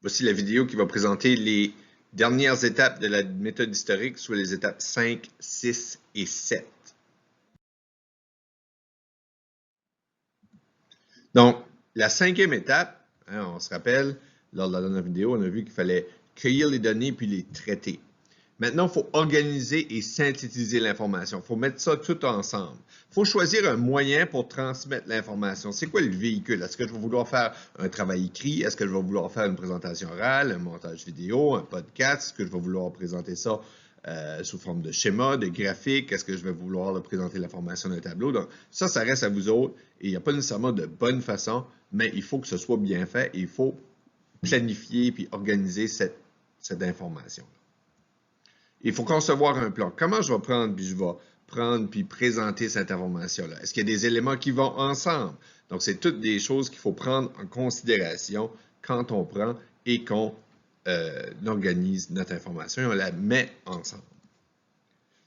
Voici la vidéo qui va présenter les dernières étapes de la méthode historique, soit les étapes 5, 6 et 7. Donc, la cinquième étape, on se rappelle, lors de la dernière vidéo, on a vu qu'il fallait cueillir les données puis les traiter. Maintenant, il faut organiser et synthétiser l'information. Il faut mettre ça tout ensemble. Il faut choisir un moyen pour transmettre l'information. C'est quoi le véhicule? Est-ce que je vais vouloir faire un travail écrit? Est-ce que je vais vouloir faire une présentation orale, un montage vidéo, un podcast? Est-ce que je vais vouloir présenter ça sous forme de schéma, de graphique? Est-ce que je vais vouloir présenter l'information d'un tableau? Donc, ça reste à vous autres. Et il n'y a pas nécessairement de bonne façon, mais il faut que ce soit bien fait et il faut planifier puis organiser cette information. Il faut concevoir un plan. Comment je vais prendre puis présenter cette information-là? Est-ce qu'il y a des éléments qui vont ensemble? Donc, c'est toutes des choses qu'il faut prendre en considération quand on prend et qu'on organise notre information et on la met ensemble.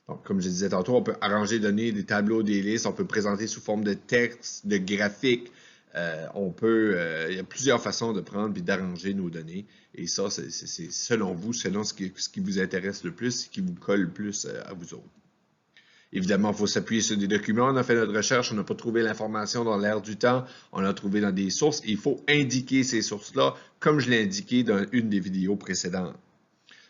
Donc, comme je disais tantôt, on peut arranger, donner des tableaux, des listes, on peut présenter sous forme de texte, de graphique. Il y a plusieurs façons de prendre et d'arranger nos données. Et ça, c'est selon vous, selon ce qui vous intéresse le plus, ce qui vous colle le plus à vous autres. Évidemment, il faut s'appuyer sur des documents. On a fait notre recherche, on n'a pas trouvé l'information dans l'air du temps, on l'a trouvé dans des sources. Il faut indiquer ces sources-là, comme je l'ai indiqué dans une des vidéos précédentes.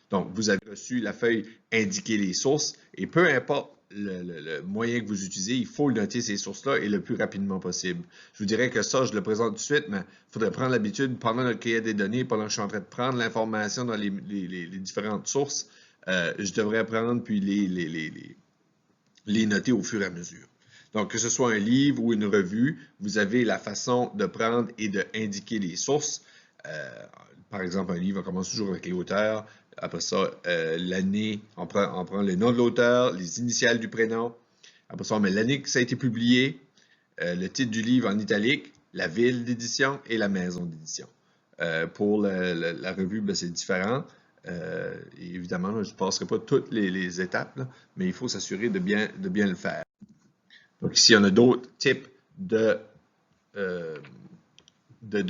Donc, vous avez reçu la feuille « Indiquer les sources » et peu importe le moyen que vous utilisez, il faut noter ces sources-là et le plus rapidement possible. Je vous dirais que ça, je le présente tout de suite, mais il faudrait prendre l'habitude, pendant notre cueillette des données, pendant que je suis en train de prendre l'information dans les différentes sources, je devrais prendre puis les noter au fur et à mesure. Donc, que ce soit un livre ou une revue, vous avez la façon de prendre et d'indiquer les sources. Par exemple, un livre, on commence toujours avec l'auteur. Après ça, l'année, on prend le nom de l'auteur, les initiales du prénom. Après ça, on met l'année que ça a été publié, le titre du livre en italique, la ville d'édition et la maison d'édition. Pour la revue, c'est différent. Et évidemment, là, je ne passerai pas toutes les étapes, là, mais il faut s'assurer de bien le faire. Donc ici, on a d'autres types de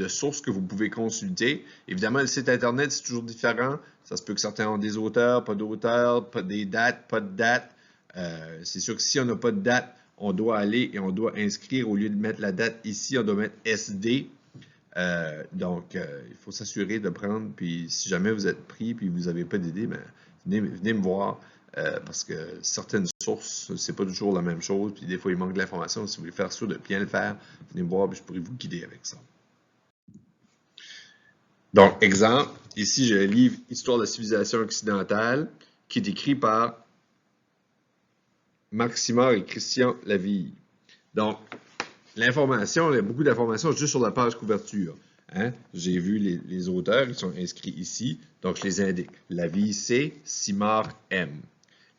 sources que vous pouvez consulter. Évidemment, le site Internet, c'est toujours différent. Ça se peut que certains ont des auteurs, pas d'auteurs, pas des dates, pas de date. C'est sûr que si on n'a pas de date, on doit aller et on doit inscrire, au lieu de mettre la date ici, on doit mettre SD. Donc, il faut s'assurer de prendre, puis si jamais vous êtes pris puis vous n'avez pas d'idée, ben, venez me voir, parce que certaines sources, c'est pas toujours la même chose, puis des fois, il manque de l'information. Si vous voulez faire sûr de bien le faire, venez me voir, puis je pourrais vous guider avec ça. Donc, exemple, ici, j'ai un livre « Histoire de la civilisation occidentale » qui est écrit par Marc Simard et Christian Laville. Donc, l'information, il y a beaucoup d'informations juste sur la page couverture. Hein? J'ai vu les auteurs, ils sont inscrits ici, donc je les indique. Laville C, Simard M.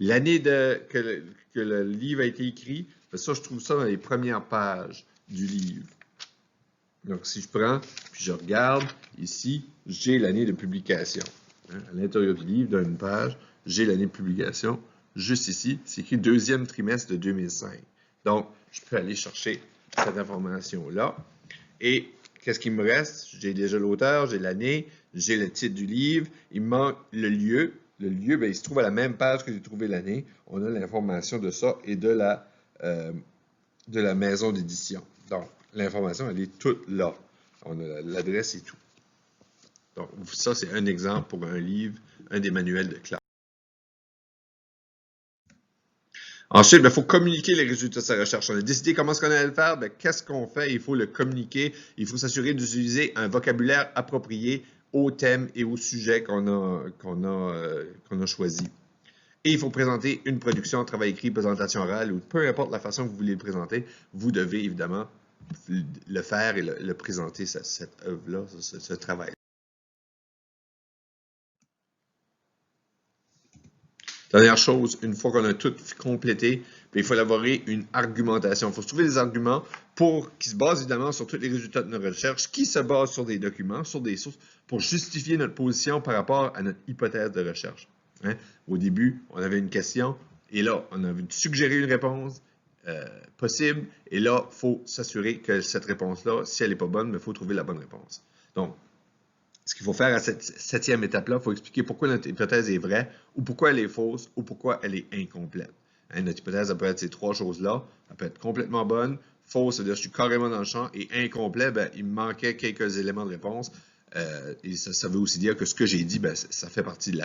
L'année que le livre a été écrit, ça, je trouve ça dans les premières pages du livre. Donc, si je prends, puis je regarde, ici, j'ai l'année de publication. Hein? À l'intérieur du livre, dans une page, j'ai l'année de publication. Juste ici, c'est écrit deuxième trimestre de 2005. Donc, je peux aller chercher cette information-là. Et qu'est-ce qu'il me reste? J'ai déjà l'auteur, j'ai l'année, j'ai le titre du livre. Il me manque le lieu. Le lieu, bien, il se trouve à la même page que j'ai trouvé l'année. On a l'information de ça et de la maison d'édition. Donc, l'information, elle est toute là. On a l'adresse et tout. Donc, ça, c'est un exemple pour un livre, un des manuels de classe. Ensuite, il faut communiquer les résultats de sa recherche. On a décidé comment est-ce qu'on allait le faire. Qu'est-ce qu'on fait? Il faut le communiquer. Il faut s'assurer d'utiliser un vocabulaire approprié au thème et au sujet qu'on a choisi. Et il faut présenter une production, travail écrit, présentation orale, ou peu importe la façon que vous voulez le présenter, vous devez évidemment le faire et le présenter, cette œuvre-là, ce travail. Dernière chose, une fois qu'on a tout complété, il faut élaborer une argumentation. Il faut se trouver des arguments qui se basent évidemment sur tous les résultats de nos recherches, qui se basent sur des documents, sur des sources, pour justifier notre position par rapport à notre hypothèse de recherche. Hein? Au début, on avait une question, et là, on a suggéré une réponse possible, et là, il faut s'assurer que cette réponse-là, si elle n'est pas bonne, il faut trouver la bonne réponse. Donc, Ce qu'il faut faire à cette septième étape-là, il faut expliquer pourquoi notre hypothèse est vraie, ou pourquoi elle est fausse, ou pourquoi elle est incomplète. Hein, notre hypothèse, elle peut être ces trois choses-là. Elle peut être complètement bonne, fausse, c'est-à-dire je suis carrément dans le champ, et incomplet, ben, il me manquait quelques éléments de réponse. Et ça veut aussi dire que ce que j'ai dit, ben, ça fait partie de la